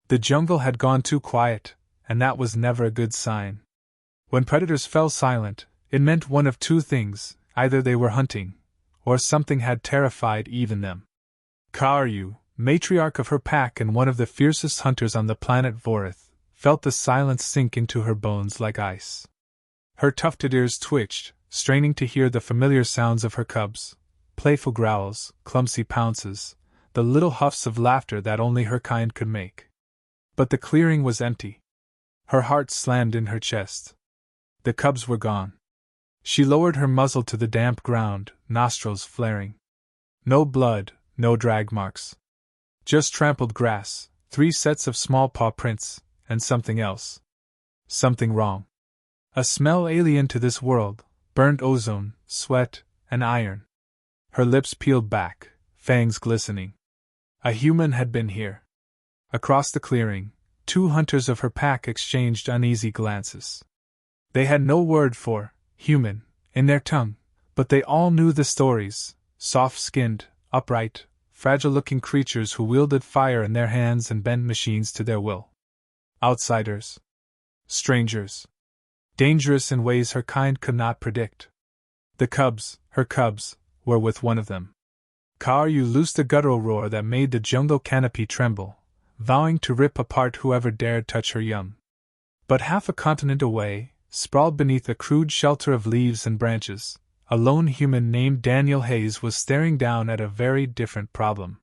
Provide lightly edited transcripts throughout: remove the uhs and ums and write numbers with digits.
The jungle had gone too quiet, and that was never a good sign. When predators fell silent, it meant one of two things: either they were hunting, or something had terrified even them. Karyu, matriarch of her pack and one of the fiercest hunters on the planet Vorith, felt the silence sink into her bones like ice. Her tufted ears twitched, straining to hear the familiar sounds of her cubs: playful growls, clumsy pounces, the little huffs of laughter that only her kind could make. But the clearing was empty. Her heart slammed in her chest. The cubs were gone. She lowered her muzzle to the damp ground, nostrils flaring. No blood, no drag marks. Just trampled grass, 3 sets of small paw prints, and something else. Something wrong. A smell alien to this world: burnt ozone, sweat, and iron. Her lips peeled back, fangs glistening. A human had been here. Across the clearing, 2 hunters of her pack exchanged uneasy glances. They had no word for human in their tongue, but they all knew the stories: soft-skinned, upright, fragile-looking creatures who wielded fire in their hands and bent machines to their will. Outsiders. Strangers. Dangerous in ways her kind could not predict. The cubs, her cubs, were with one of them. Karyu loosed a guttural roar that made the jungle canopy tremble, vowing to rip apart whoever dared touch her young. But half a continent away, sprawled beneath a crude shelter of leaves and branches, a lone human named Daniel Hayes was staring down at a very different problem.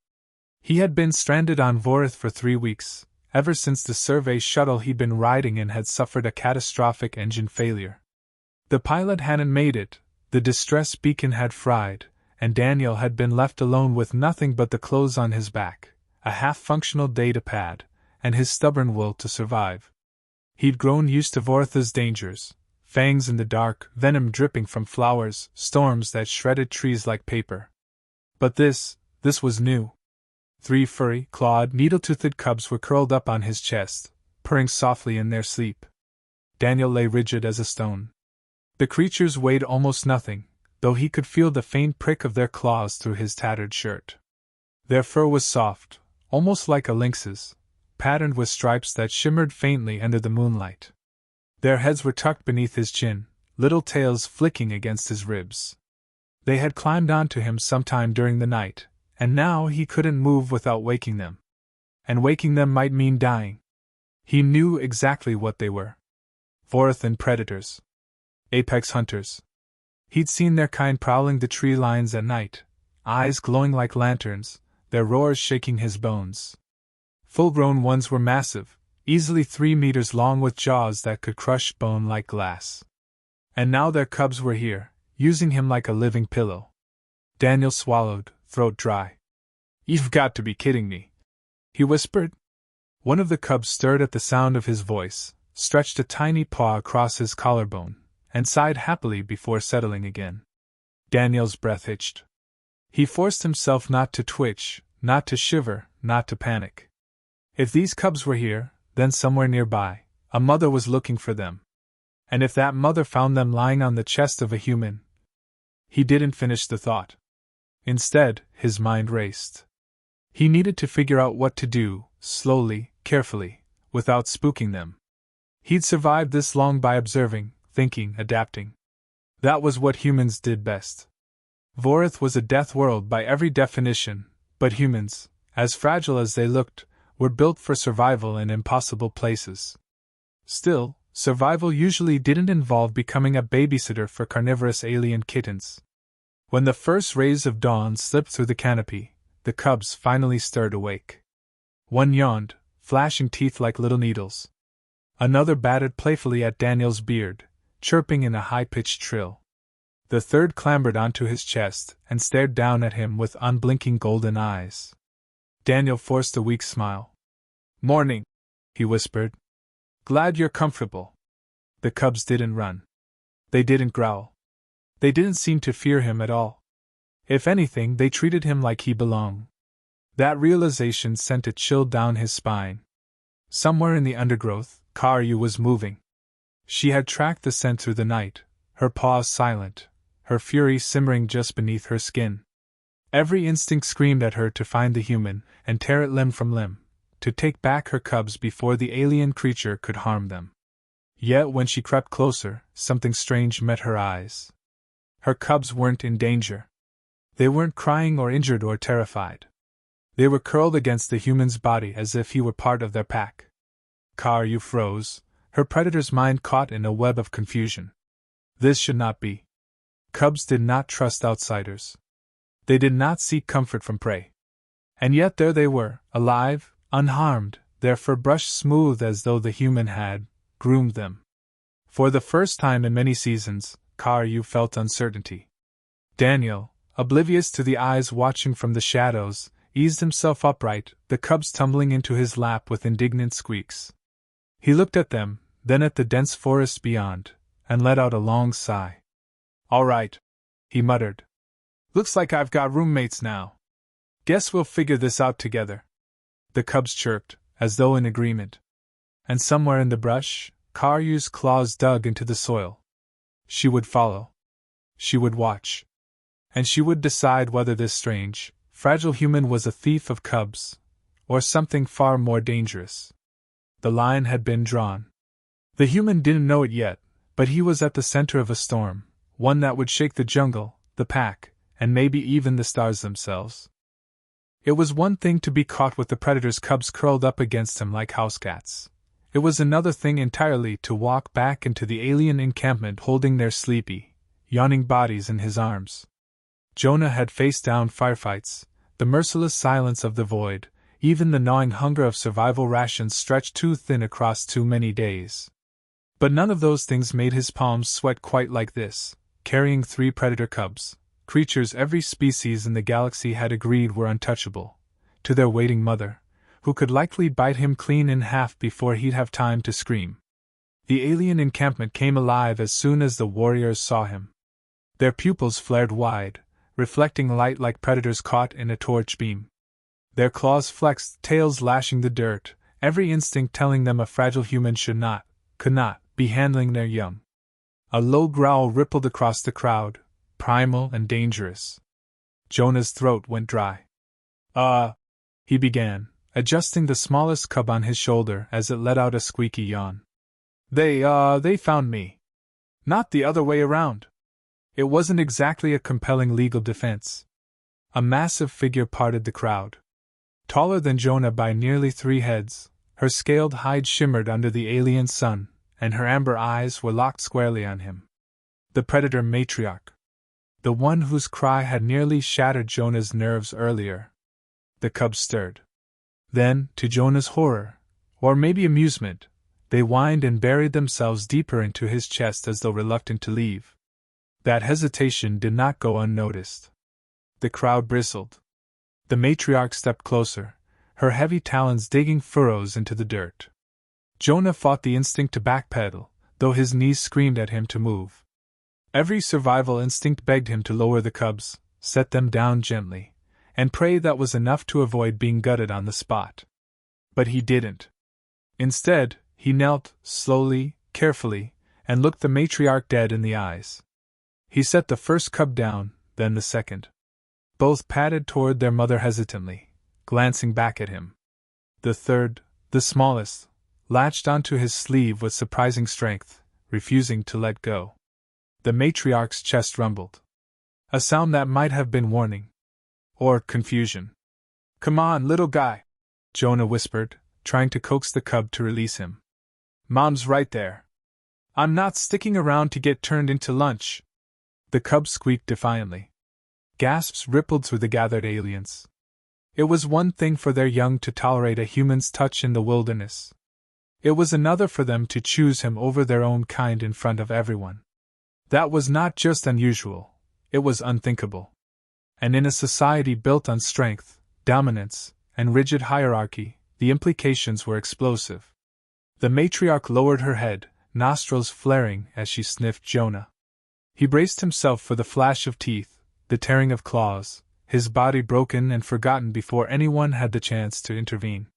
He had been stranded on Vorith for 3 weeks, ever since the survey shuttle he'd been riding in had suffered a catastrophic engine failure. The pilot hadn't made it, the distress beacon had fried, and Daniel had been left alone with nothing but the clothes on his back, a half-functional data pad, and his stubborn will to survive. He'd grown used to Vorith's dangers: fangs in the dark, venom dripping from flowers, storms that shredded trees like paper. But this was new. 3 furry, clawed, needle-toothed cubs were curled up on his chest, purring softly in their sleep. Daniel lay rigid as a stone. The creatures weighed almost nothing, though he could feel the faint prick of their claws through his tattered shirt. Their fur was soft, almost like a lynx's, patterned with stripes that shimmered faintly under the moonlight. Their heads were tucked beneath his chin, little tails flicking against his ribs. They had climbed onto him sometime during the night, and now he couldn't move without waking them. And waking them might mean dying. He knew exactly what they were. Vorithan predators. Apex hunters. He'd seen their kind prowling the tree lines at night, eyes glowing like lanterns, their roars shaking his bones. Full-grown ones were massive, easily 3 meters long with jaws that could crush bone like glass. And now their cubs were here, using him like a living pillow. Daniel swallowed, throat dry. "You've got to be kidding me," he whispered. One of the cubs stirred at the sound of his voice, stretched a tiny paw across his collarbone, and sighed happily before settling again. Daniel's breath hitched. He forced himself not to twitch, not to shiver, not to panic. If these cubs were here, then somewhere nearby, a mother was looking for them. And if that mother found them lying on the chest of a human... He didn't finish the thought. Instead, his mind raced. He needed to figure out what to do, slowly, carefully, without spooking them. He'd survived this long by observing, thinking, adapting. That was what humans did best. Vorith was a death world by every definition, but humans, as fragile as they looked, were built for survival in impossible places. Still, survival usually didn't involve becoming a babysitter for carnivorous alien kittens. When the first rays of dawn slipped through the canopy, the cubs finally stirred awake. One yawned, flashing teeth like little needles. Another batted playfully at Daniel's beard, chirping in a high-pitched trill. The third clambered onto his chest and stared down at him with unblinking golden eyes. Daniel forced a weak smile. "Morning," he whispered. "Glad you're comfortable." The cubs didn't run. They didn't growl. They didn't seem to fear him at all. If anything, they treated him like he belonged. That realization sent a chill down his spine. Somewhere in the undergrowth, Karyu was moving. She had tracked the scent through the night, her paws silent, her fury simmering just beneath her skin. Every instinct screamed at her to find the human, and tear it limb from limb, to take back her cubs before the alien creature could harm them. Yet when she crept closer, something strange met her eyes. Her cubs weren't in danger. They weren't crying or injured or terrified. They were curled against the human's body as if he were part of their pack. Karyu froze, her predator's mind caught in a web of confusion. This should not be. Cubs did not trust outsiders. They did not seek comfort from prey. And yet there they were, alive, unharmed, their fur brushed smooth as though the human had groomed them. For the first time in many seasons, Karyu felt uncertainty. Daniel, oblivious to the eyes watching from the shadows, eased himself upright, the cubs tumbling into his lap with indignant squeaks. He looked at them, then at the dense forest beyond, and let out a long sigh. "All right," he muttered. "Looks like I've got roommates now. Guess we'll figure this out together." The cubs chirped, as though in agreement. And somewhere in the brush, Karyu's claws dug into the soil. She would follow. She would watch. And she would decide whether this strange, fragile human was a thief of cubs, or something far more dangerous. The line had been drawn. The human didn't know it yet, but he was at the center of a storm, one that would shake the jungle, the pack, and maybe even the stars themselves. It was one thing to be caught with the predator's cubs curled up against him like house cats. It was another thing entirely to walk back into the alien encampment holding their sleepy, yawning bodies in his arms. Jonah had faced down firefights, the merciless silence of the void, even the gnawing hunger of survival rations stretched too thin across too many days. But none of those things made his palms sweat quite like this, carrying 3 predator cubs, creatures every species in the galaxy had agreed were untouchable, to their waiting mother, who could likely bite him clean in half before he'd have time to scream. The alien encampment came alive as soon as the warriors saw him. Their pupils flared wide, reflecting light like predators caught in a torch beam. Their claws flexed, tails lashing the dirt, every instinct telling them a fragile human could not, be handling their young. A low growl rippled across the crowd, primal and dangerous. Jonah's throat went dry. He began, adjusting the smallest cub on his shoulder as it let out a squeaky yawn. They found me. Not the other way around. It wasn't exactly a compelling legal defense. A massive figure parted the crowd. Taller than Jonah by nearly 3 heads, her scaled hide shimmered under the alien sun, and her amber eyes were locked squarely on him. The predator matriarch. The one whose cry had nearly shattered Jonah's nerves earlier. The cubs stirred. Then, to Jonah's horror, or maybe amusement, they whined and buried themselves deeper into his chest as though reluctant to leave. That hesitation did not go unnoticed. The crowd bristled. The matriarch stepped closer, her heavy talons digging furrows into the dirt. Jonah fought the instinct to backpedal, though his knees screamed at him to move. Every survival instinct begged him to lower the cubs, set them down gently, and pray that was enough to avoid being gutted on the spot. But he didn't. Instead, he knelt, slowly, carefully, and looked the matriarch dead in the eyes. He set the first cub down, then the second. Both padded toward their mother hesitantly, glancing back at him. The third, the smallest, latched onto his sleeve with surprising strength, refusing to let go. The matriarch's chest rumbled. A sound that might have been warning. Or confusion. "Come on, little guy," Jonah whispered, trying to coax the cub to release him. "Mom's right there. I'm not sticking around to get turned into lunch." The cub squeaked defiantly. Gasps rippled through the gathered aliens. It was one thing for their young to tolerate a human's touch in the wilderness. It was another for them to choose him over their own kind in front of everyone. That was not just unusual, it was unthinkable. And in a society built on strength, dominance, and rigid hierarchy, the implications were explosive. The matriarch lowered her head, nostrils flaring as she sniffed Jonah. He braced himself for the flash of teeth, the tearing of claws, his body broken and forgotten before anyone had the chance to intervene.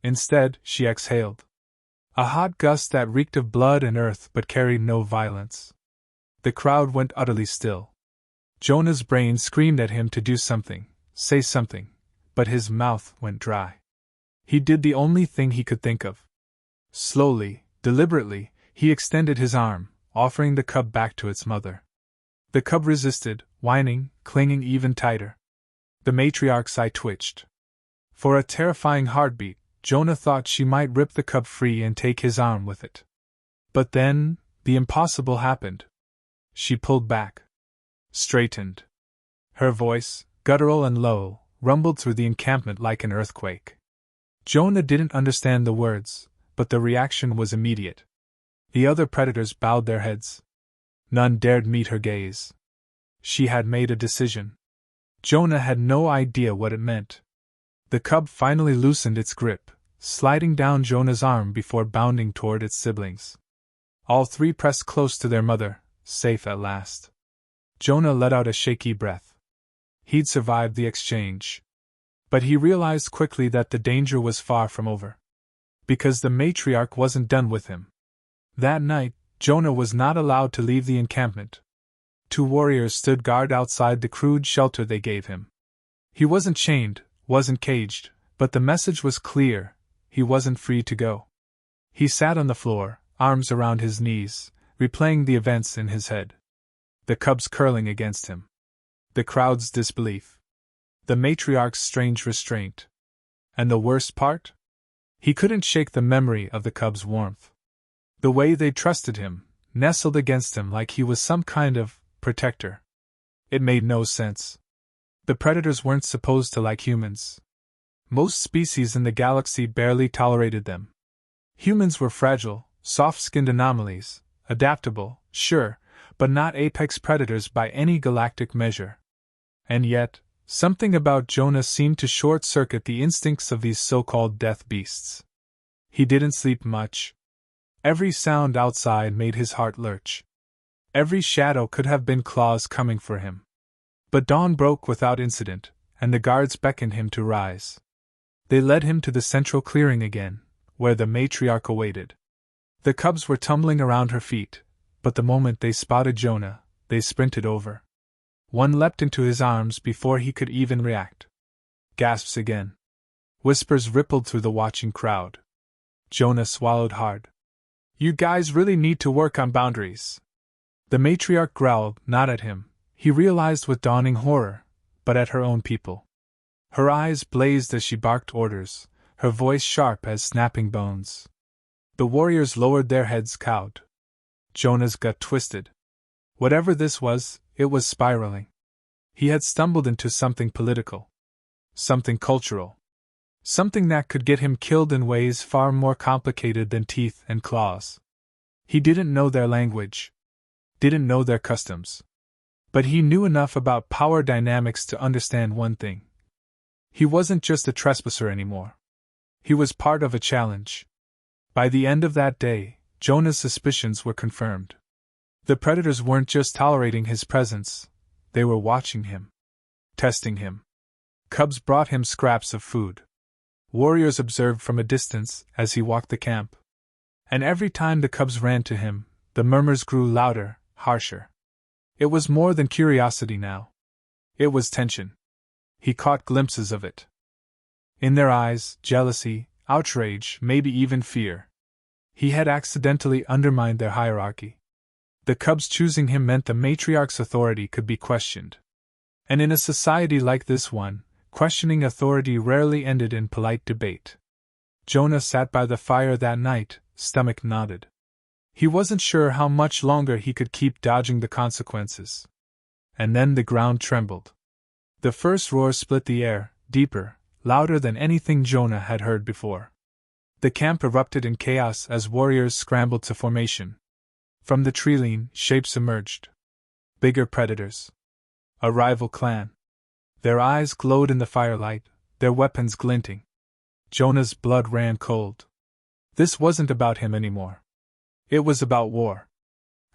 Instead, she exhaled. A hot gust that reeked of blood and earth but carried no violence. The crowd went utterly still. Jonah's brain screamed at him to do something, say something, but his mouth went dry. He did the only thing he could think of. Slowly, deliberately, he extended his arm, offering the cub back to its mother. The cub resisted, whining, clinging even tighter. The matriarch's eye twitched. For a terrifying heartbeat, Jonah thought she might rip the cub free and take his arm with it. But then, the impossible happened. She pulled back. Straightened. Her voice, guttural and low, rumbled through the encampment like an earthquake. Jonah didn't understand the words, but the reaction was immediate. The other predators bowed their heads. None dared meet her gaze. She had made a decision. Jonah had no idea what it meant. The cub finally loosened its grip, sliding down Jonah's arm before bounding toward its siblings. All three pressed close to their mother, safe at last. Jonah let out a shaky breath. He'd survived the exchange. But he realized quickly that the danger was far from over. Because the matriarch wasn't done with him. That night, Jonah was not allowed to leave the encampment. 2 warriors stood guard outside the crude shelter they gave him. He wasn't chained, wasn't caged, but the message was clear: he wasn't free to go. He sat on the floor, arms around his knees, replaying the events in his head. The cubs curling against him. The crowd's disbelief. The matriarch's strange restraint. And the worst part? He couldn't shake the memory of the cubs' warmth. The way they trusted him, nestled against him like he was some kind of protector. It made no sense. The predators weren't supposed to like humans. Most species in the galaxy barely tolerated them. Humans were fragile, soft-skinned anomalies, adaptable, sure, but not apex predators by any galactic measure. And yet, something about Jonah seemed to short-circuit the instincts of these so-called death beasts. He didn't sleep much. Every sound outside made his heart lurch. Every shadow could have been claws coming for him. But dawn broke without incident, and the guards beckoned him to rise. They led him to the central clearing again, where the matriarch awaited. The cubs were tumbling around her feet, but the moment they spotted Jonah, they sprinted over. One leapt into his arms before he could even react. Gasps again. Whispers rippled through the watching crowd. Jonah swallowed hard. "You guys really need to work on boundaries." The matriarch growled, not at him, he realized with dawning horror, but at her own people. Her eyes blazed as she barked orders, her voice sharp as snapping bones. The warriors lowered their heads cowed. Jonah's gut twisted. Whatever this was, it was spiraling. He had stumbled into something political. Something cultural. Something that could get him killed in ways far more complicated than teeth and claws. He didn't know their language. Didn't know their customs. But he knew enough about power dynamics to understand one thing. He wasn't just a trespasser anymore. He was part of a challenge. By the end of that day, Jonah's suspicions were confirmed. The predators weren't just tolerating his presence, they were watching him. Testing him. Cubs brought him scraps of food. Warriors observed from a distance as he walked the camp. And every time the cubs ran to him, the murmurs grew louder, harsher. It was more than curiosity now. It was tension. He caught glimpses of it. In their eyes, jealousy, outrage, maybe even fear. He had accidentally undermined their hierarchy. The cubs choosing him meant the matriarch's authority could be questioned. And in a society like this one, questioning authority rarely ended in polite debate. Jonah sat by the fire that night, stomach knotted. He wasn't sure how much longer he could keep dodging the consequences. And then the ground trembled. The first roar split the air, deeper, louder than anything Jonah had heard before. The camp erupted in chaos as warriors scrambled to formation. From the tree-line, shapes emerged. Bigger predators. A rival clan. Their eyes glowed in the firelight, their weapons glinting. Jonah's blood ran cold. This wasn't about him anymore. It was about war.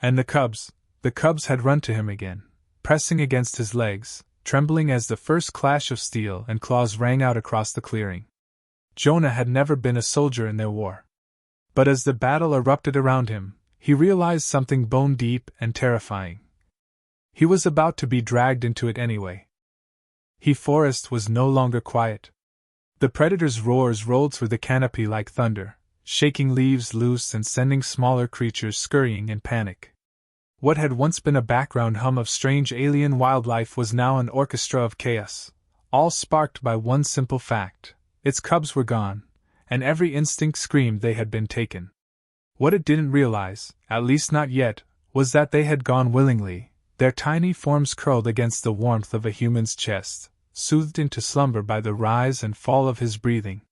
And the cubs had run to him again, pressing against his legs, trembling as the first clash of steel and claws rang out across the clearing. Jonah had never been a soldier in their war. But as the battle erupted around him, he realized something bone-deep and terrifying. He was about to be dragged into it anyway. Forest was no longer quiet. The predator's roars rolled through the canopy like thunder, shaking leaves loose and sending smaller creatures scurrying in panic. What had once been a background hum of strange alien wildlife was now an orchestra of chaos, all sparked by one simple fact: its cubs were gone, and every instinct screamed they had been taken. What it didn't realize, at least not yet, was that they had gone willingly, their tiny forms curled against the warmth of a human's chest, soothed into slumber by the rise and fall of his breathing.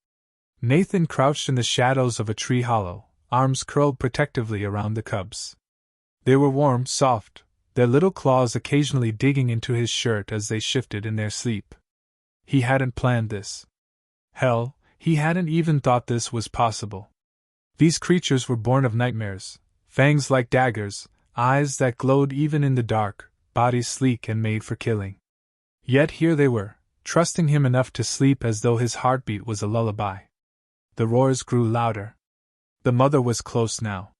Nathan crouched in the shadows of a tree hollow, arms curled protectively around the cubs. They were warm, soft, their little claws occasionally digging into his shirt as they shifted in their sleep. He hadn't planned this. Hell, he hadn't even thought this was possible. These creatures were born of nightmares, fangs like daggers, eyes that glowed even in the dark, bodies sleek and made for killing. Yet here they were, trusting him enough to sleep as though his heartbeat was a lullaby. The roars grew louder. The mother was close now.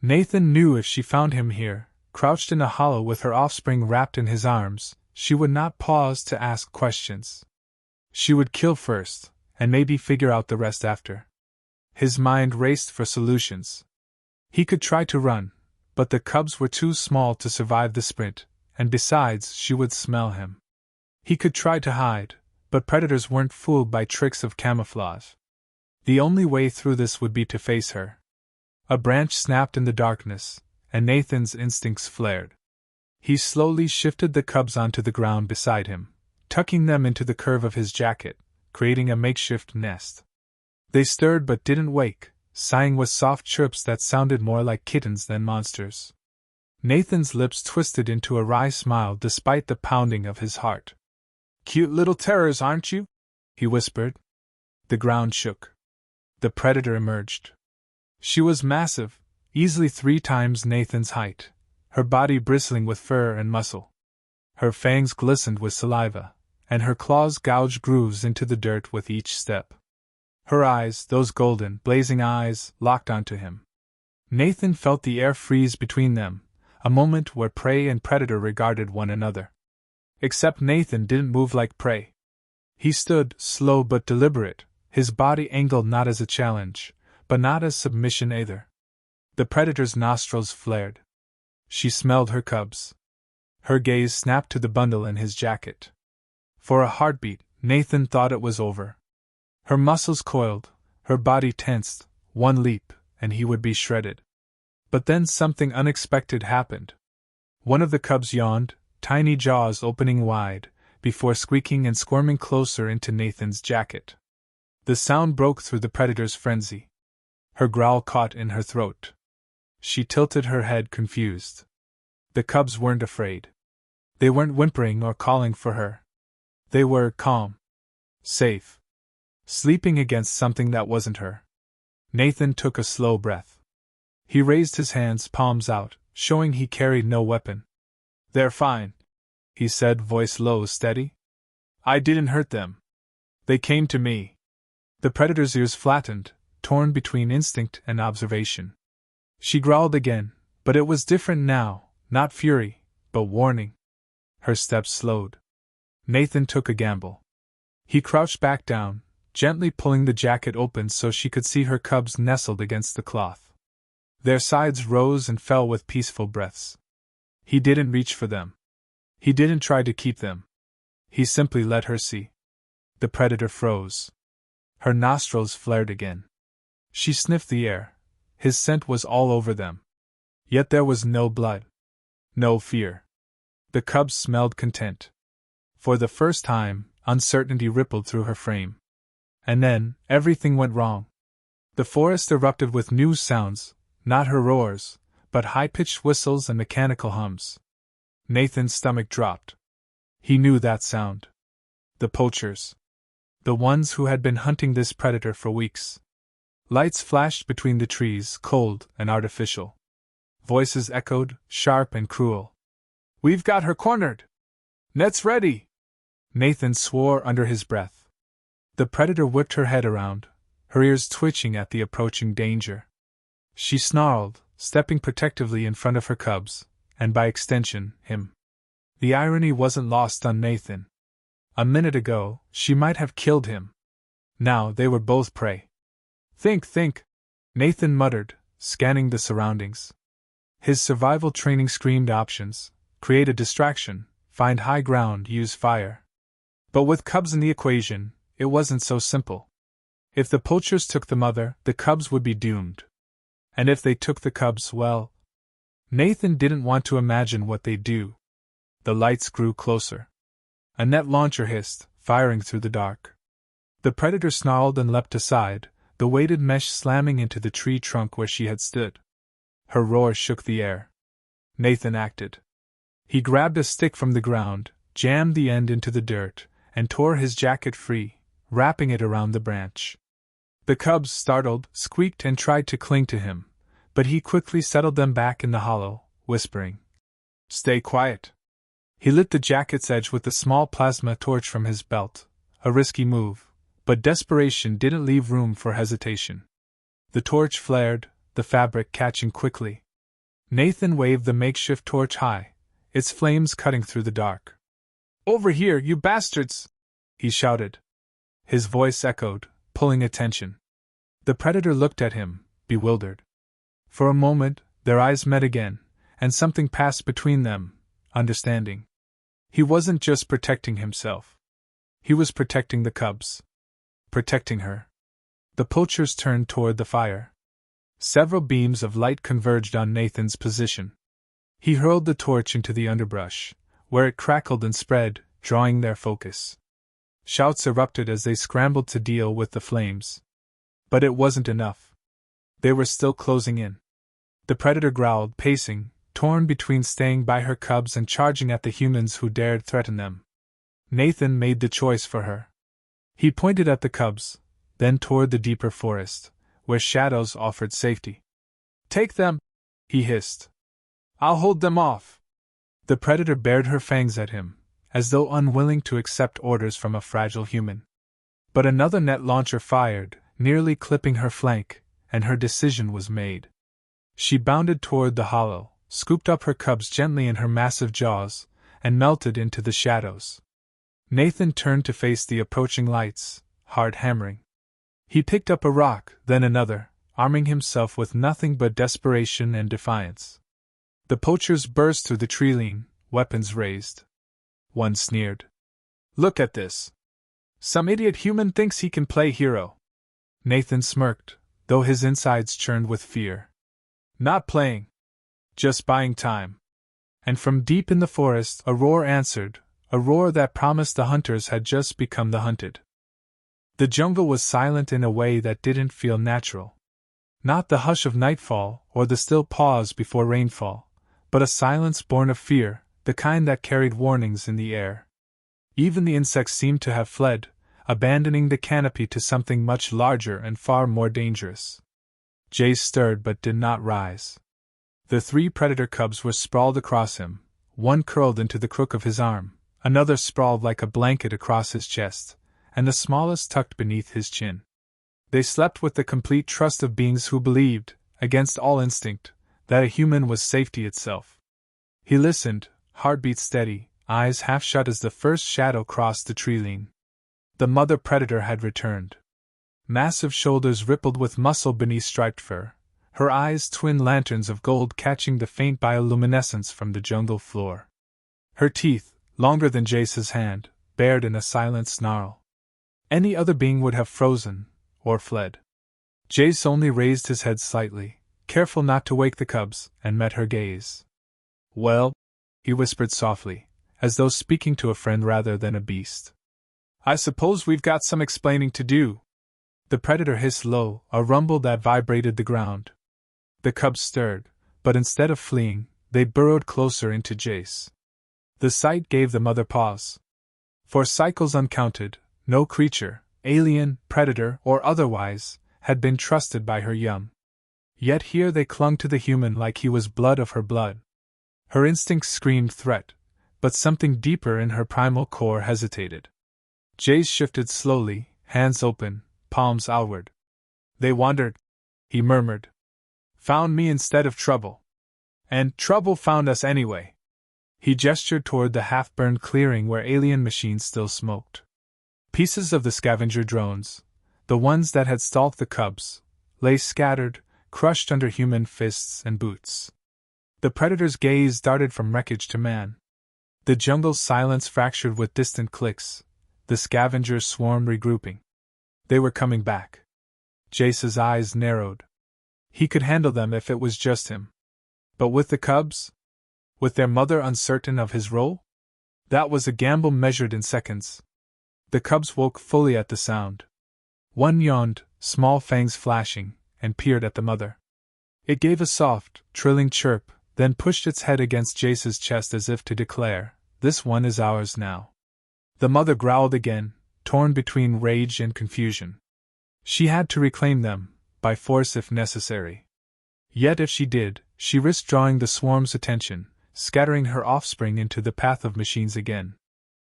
Nathan knew if she found him here, crouched in a hollow with her offspring wrapped in his arms, she would not pause to ask questions. She would kill first, and maybe figure out the rest after. His mind raced for solutions. He could try to run, but the cubs were too small to survive the sprint, and besides, she would smell him. He could try to hide, but predators weren't fooled by tricks of camouflage. The only way through this would be to face her. A branch snapped in the darkness, and Nathan's instincts flared. He slowly shifted the cubs onto the ground beside him, tucking them into the curve of his jacket, creating a makeshift nest. They stirred but didn't wake, sighing with soft chirps that sounded more like kittens than monsters. Nathan's lips twisted into a wry smile despite the pounding of his heart. "Cute little terrors, aren't you?" he whispered. The ground shook. The predator emerged. She was massive, easily 3 times Nathan's height, her body bristling with fur and muscle. Her fangs glistened with saliva, and her claws gouged grooves into the dirt with each step. Her eyes, those golden, blazing eyes, locked onto him. Nathan felt the air freeze between them, a moment where prey and predator regarded one another. Except Nathan didn't move like prey. He stood, slow but deliberate, his body angled not as a challenge, but not as submission either. The predator's nostrils flared. She smelled her cubs. Her gaze snapped to the bundle in his jacket. For a heartbeat, Nathan thought it was over. Her muscles coiled, her body tensed, one leap, and he would be shredded. But then something unexpected happened. One of the cubs yawned, tiny jaws opening wide, before squeaking and squirming closer into Nathan's jacket. The sound broke through the predator's frenzy. Her growl caught in her throat. She tilted her head confused. The cubs weren't afraid. They weren't whimpering or calling for her. They were calm. Safe. Sleeping against something that wasn't her. Nathan took a slow breath. He raised his hands, palms out, showing he carried no weapon. "They're fine," he said, voice low, steady. "I didn't hurt them. They came to me." The predator's ears flattened, torn between instinct and observation. She growled again, but it was different now, not fury, but warning. Her steps slowed. Nathan took a gamble. He crouched back down, gently pulling the jacket open so she could see her cubs nestled against the cloth. Their sides rose and fell with peaceful breaths. He didn't reach for them. He didn't try to keep them. He simply let her see. The predator froze. Her nostrils flared again. She sniffed the air. His scent was all over them. Yet there was no blood. No fear. The cubs smelled content. For the first time, uncertainty rippled through her frame. And then, everything went wrong. The forest erupted with new sounds, not her roars, but high-pitched whistles and mechanical hums. Nathan's stomach dropped. He knew that sound. The poachers. The ones who had been hunting this predator for weeks. Lights flashed between the trees, cold and artificial. Voices echoed, sharp and cruel. "We've got her cornered! Net's ready!" Nathan swore under his breath. The predator whipped her head around, her ears twitching at the approaching danger. She snarled, stepping protectively in front of her cubs, and by extension, him. The irony wasn't lost on Nathan. A minute ago, she might have killed him. Now they were both prey. Think, Nathan muttered, scanning the surroundings. His survival training screamed options: create a distraction, find high ground, use fire. But with cubs in the equation, it wasn't so simple. If the poachers took the mother, the cubs would be doomed. And if they took the cubs, well, Nathan didn't want to imagine what they'd do. The lights grew closer. A net launcher hissed, firing through the dark. The predator snarled and leapt aside, the weighted mesh slamming into the tree trunk where she had stood. Her roar shook the air. Nathan acted. He grabbed a stick from the ground, jammed the end into the dirt, and tore his jacket free, wrapping it around the branch. The cubs, startled, squeaked and tried to cling to him, but he quickly settled them back in the hollow, whispering, "Stay quiet." He lit the jacket's edge with the small plasma torch from his belt, a risky move, but desperation didn't leave room for hesitation. The torch flared, the fabric catching quickly. Nathan waved the makeshift torch high, its flames cutting through the dark. "Over here, you bastards!" he shouted. His voice echoed, pulling attention. The predator looked at him, bewildered. For a moment, their eyes met again, and something passed between them, understanding. He wasn't just protecting himself. He was protecting the cubs. Protecting her. The poachers turned toward the fire. Several beams of light converged on Nathan's position. He hurled the torch into the underbrush, where it crackled and spread, drawing their focus. Shouts erupted as they scrambled to deal with the flames. But it wasn't enough. They were still closing in. The predator growled, pacing, torn between staying by her cubs and charging at the humans who dared threaten them. Nathan made the choice for her. He pointed at the cubs, then toward the deeper forest, where shadows offered safety. "Take them," he hissed. "I'll hold them off." The predator bared her fangs at him, as though unwilling to accept orders from a fragile human. But another net launcher fired, nearly clipping her flank, and her decision was made. She bounded toward the hollow, scooped up her cubs gently in her massive jaws, and melted into the shadows. Nathan turned to face the approaching lights, heart hammering. He picked up a rock, then another, arming himself with nothing but desperation and defiance. The poachers burst through the tree-line, weapons raised. One sneered. "Look at this. Some idiot human thinks he can play hero." Nathan smirked, though his insides churned with fear. "Not playing. Just buying time." And from deep in the forest a roar answered, a roar that promised the hunters had just become the hunted. The jungle was silent in a way that didn't feel natural. Not the hush of nightfall or the still pause before rainfall, but a silence born of fear, the kind that carried warnings in the air. Even the insects seemed to have fled, abandoning the canopy to something much larger and far more dangerous. Jay stirred but did not rise. The 3 predator cubs were sprawled across him, one curled into the crook of his arm, another sprawled like a blanket across his chest, and the smallest tucked beneath his chin. They slept with the complete trust of beings who believed, against all instinct, that a human was safety itself. He listened, heartbeat steady, eyes half shut as the first shadow crossed the tree-line. The mother predator had returned. Massive shoulders rippled with muscle beneath striped fur, her eyes twin lanterns of gold catching the faint bioluminescence from the jungle floor. Her teeth, longer than Jace's hand, bared in a silent snarl. Any other being would have frozen, or fled. Jace only raised his head slightly, careful not to wake the cubs, and met her gaze. "Well," he whispered softly, as though speaking to a friend rather than a beast. "I suppose we've got some explaining to do." The predator hissed low, a rumble that vibrated the ground. The cubs stirred, but instead of fleeing, they burrowed closer into Jace. The sight gave the mother pause. For cycles uncounted, no creature, alien, predator, or otherwise, had been trusted by her young. Yet here they clung to the human like he was blood of her blood. Her instincts screamed threat, but something deeper in her primal core hesitated. Jace shifted slowly, hands open, palms outward. "They wandered," he murmured. "Found me instead of trouble. And trouble found us anyway." He gestured toward the half-burned clearing where alien machines still smoked. Pieces of the scavenger drones, the ones that had stalked the cubs, lay scattered, crushed under human fists and boots. The predator's gaze darted from wreckage to man. The jungle's silence fractured with distant clicks, the scavengers swarmed regrouping. They were coming back. Jace's eyes narrowed. He could handle them if it was just him. But with the cubs? With their mother uncertain of his role? That was a gamble measured in seconds. The cubs woke fully at the sound. One yawned, small fangs flashing, and peered at the mother. It gave a soft, trilling chirp, then pushed its head against Jace's chest as if to declare, "This one is ours now." The mother growled again, torn between rage and confusion. She had to reclaim them, by force if necessary. Yet if she did, she risked drawing the swarm's attention, scattering her offspring into the path of machines again.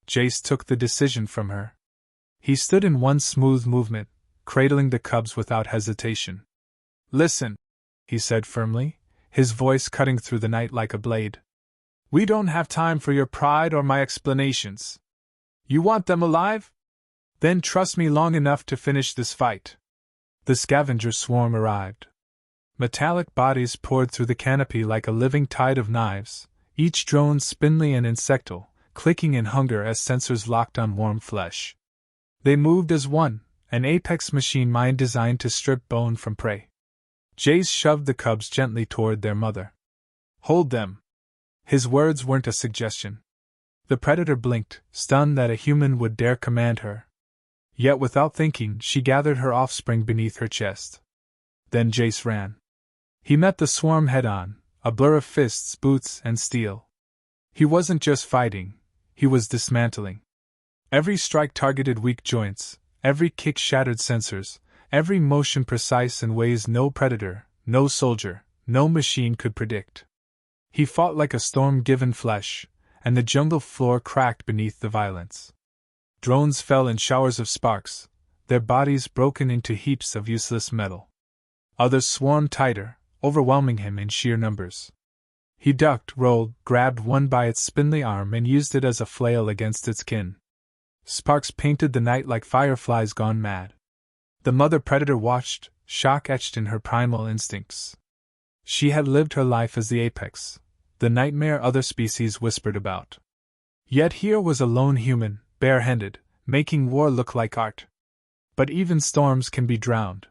Jace took the decision from her. He stood in one smooth movement, cradling the cubs without hesitation. "Listen," he said firmly, his voice cutting through the night like a blade. "We don't have time for your pride or my explanations. You want them alive? Then trust me long enough to finish this fight." The scavenger swarm arrived. Metallic bodies poured through the canopy like a living tide of knives, each drone spindly and insectal, clicking in hunger as sensors locked on warm flesh. They moved as one, an apex machine mind designed to strip bone from prey. Jace shoved the cubs gently toward their mother. "Hold them." His words weren't a suggestion. The predator blinked, stunned that a human would dare command her. Yet without thinking, she gathered her offspring beneath her chest. Then Jace ran. He met the swarm head-on, a blur of fists, boots, and steel. He wasn't just fighting, he was dismantling. Every strike targeted weak joints, every kick shattered sensors, every motion precise in ways no predator, no soldier, no machine could predict. He fought like a storm given flesh, and the jungle floor cracked beneath the violence. Drones fell in showers of sparks, their bodies broken into heaps of useless metal. Others swarmed tighter, overwhelming him in sheer numbers. He ducked, rolled, grabbed one by its spindly arm and used it as a flail against its kin. Sparks painted the night like fireflies gone mad. The mother predator watched, shock etched in her primal instincts. She had lived her life as the apex, the nightmare other species whispered about. Yet here was a lone human, barehanded, making war look like art. But even storms can be drowned.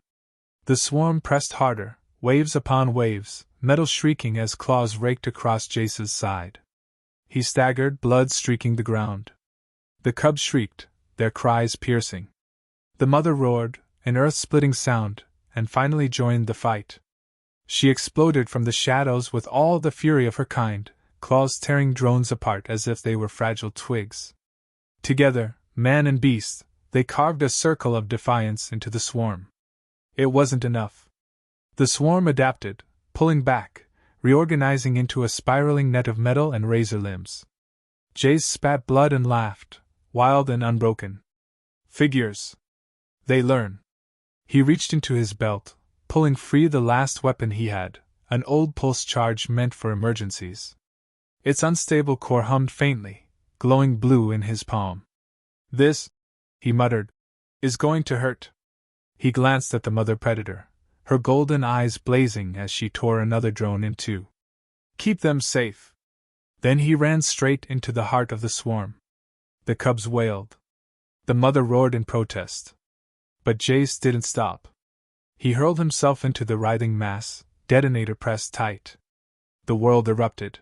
The swarm pressed harder, waves upon waves, metal shrieking as claws raked across Jace's side. He staggered, blood streaking the ground. The cubs shrieked, their cries piercing. The mother roared, an earth-splitting sound, and finally joined the fight. She exploded from the shadows with all the fury of her kind, claws tearing drones apart as if they were fragile twigs. Together, man and beast, they carved a circle of defiance into the swarm. It wasn't enough. The swarm adapted, pulling back, reorganizing into a spiraling net of metal and razor limbs. Jace spat blood and laughed, wild and unbroken. Figures. They learn. He reached into his belt, pulling free the last weapon he had, an old pulse charge meant for emergencies. Its unstable core hummed faintly, glowing blue in his palm. "This," he muttered, "is going to hurt." He glanced at the mother predator, her golden eyes blazing as she tore another drone in two. "Keep them safe." Then he ran straight into the heart of the swarm. The cubs wailed. The mother roared in protest. But Jace didn't stop. He hurled himself into the writhing mass, detonator pressed tight. The world erupted.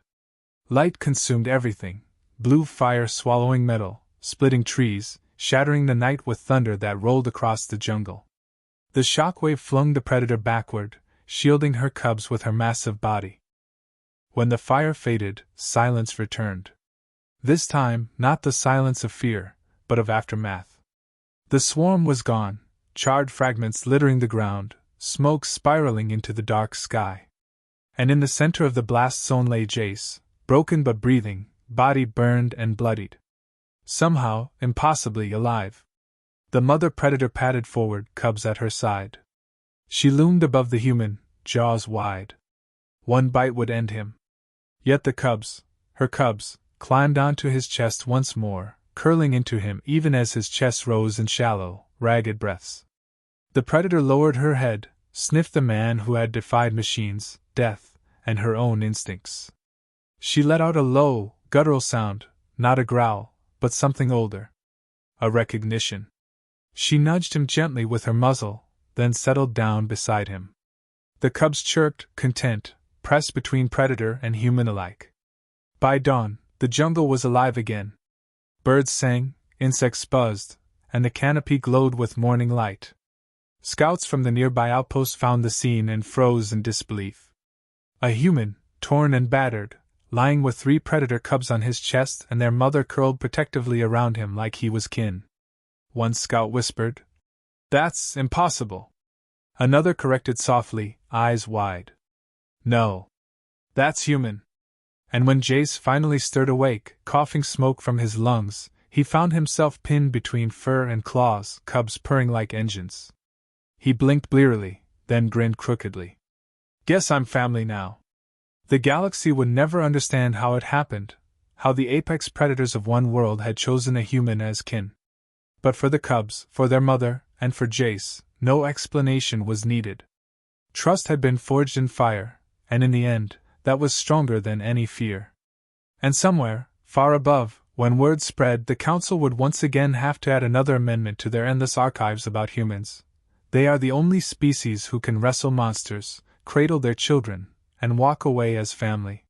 Light consumed everything, blue fire swallowing metal, splitting trees, shattering the night with thunder that rolled across the jungle. The shockwave flung the predator backward, shielding her cubs with her massive body. When the fire faded, silence returned. This time, not the silence of fear, but of aftermath. The swarm was gone, charred fragments littering the ground, smoke spiraling into the dark sky. And in the center of the blast zone lay Jace, broken but breathing, body burned and bloodied. Somehow, impossibly alive. The mother predator padded forward, cubs at her side. She loomed above the human, jaws wide. One bite would end him. Yet the cubs, her cubs, climbed onto his chest once more, curling into him even as his chest rose in shallow, ragged breaths. The predator lowered her head, sniffed the man who had defied machines, death, and her own instincts. She let out a low, guttural sound, not a growl, but something older. A recognition. She nudged him gently with her muzzle, then settled down beside him. The cubs chirped, content, pressed between predator and human alike. By dawn, the jungle was alive again. Birds sang, insects buzzed, and the canopy glowed with morning light. Scouts from the nearby outpost found the scene and froze in disbelief. A human, torn and battered, lying with 3 predator cubs on his chest and their mother curled protectively around him like he was kin. One scout whispered, "That's impossible." Another corrected softly, eyes wide. "No. That's human." And when Jace finally stirred awake, coughing smoke from his lungs, he found himself pinned between fur and claws, cubs purring like engines. He blinked blearily, then grinned crookedly. "Guess I'm family now." The galaxy would never understand how it happened, how the apex predators of one world had chosen a human as kin. But for the cubs, for their mother, and for Jace, no explanation was needed. Trust had been forged in fire, and in the end, that was stronger than any fear. And somewhere, far above, when word spread, the Council would once again have to add another amendment to their endless archives about humans. They are the only species who can wrestle monsters, cradle their children, and walk away as family.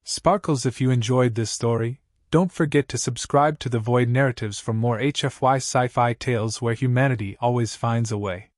Sparkles, if you enjoyed this story, don't forget to subscribe to the Void Narratives for more HFY sci-fi tales where humanity always finds a way.